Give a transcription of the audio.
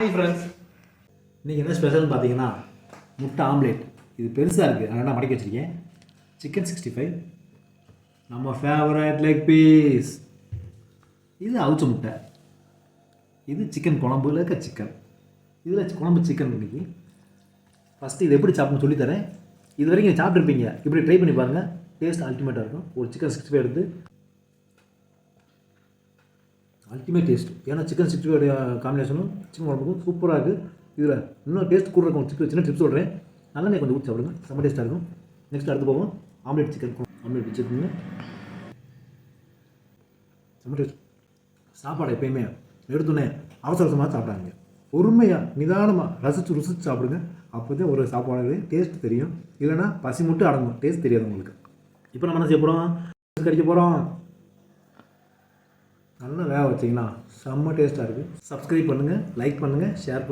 Hi friends, இன்றைக்கி என்ன ஸ்பெஷல்னு பார்த்தீங்கன்னா முட்டை ஆம்லேட். இது பெருசாக இருக்குது, அதனால் மடக்கி வச்சுருக்கேன். சிக்கன் 65, நம்ம ஃபேவரட் லெக் பீஸ். இது அவிச்ச முட்டை. இது சிக்கன் குழம்புல இருக்க சிக்கன். இதில் குழம்பு சிக்கன் இன்றைக்கி. ஃபஸ்ட்டு இது எப்படி சாப்பிட்ணும்னு சொல்லித்தரேன். இது வரைக்கும் நீங்கள் சாப்பிட்ருப்பீங்க, இப்படி ட்ரை பண்ணி பாருங்கள். டேஸ்ட் அல்டிமேட்டாக இருக்கும். ஒரு சிக்கன் 65 எடுத்து அல்டிமேட் டேஸ்ட். ஏன்னா சிக்கன் 65 காம்பினேஷனும் சிக்கன் குழம்புக்கும் சூப்பராக இருக்குது. இதில் இன்னும் டேஸ்ட் கூட இருக்கும். சின்ன டிப்ஸ் சொல்கிறேன். நல்லெண்ணெய் கொஞ்சம் ஊற்றி சாப்பிடுங்க, செம்ம டேஸ்ட்டாக இருக்கும். நெக்ஸ்ட் அடுத்து போவோம் ஆம்லேட் சிக்கன். ஆம்லேட் வச்சுருக்கீங்க, செம்ம டேஸ்ட். சாப்பாடு எப்பயுமே எடுத்துனே அவசரமாக சாப்பிடாங்க. பொறுமையாக நிதானமாக ருசித்து சாப்பிடுங்க. அப்போ தான் ஒரு சாப்பாடு டேஸ்ட் தெரியும். இல்லைனா பசி மட்டும் அடங்கும், டேஸ்ட் தெரியாது உங்களுக்கு. இப்போ நம்ம என்ன செய்ய போகிறோம், கடிக்க போகிறோம். நல்லா வேக வச்சிங்கன்னா செம்ம டேஸ்ட்டாக இருக்குது. சப்ஸ்கிரைப் பண்ணுங்கள், லைக் பண்ணுங்கள், ஷேர் பண்ணுங்கள்.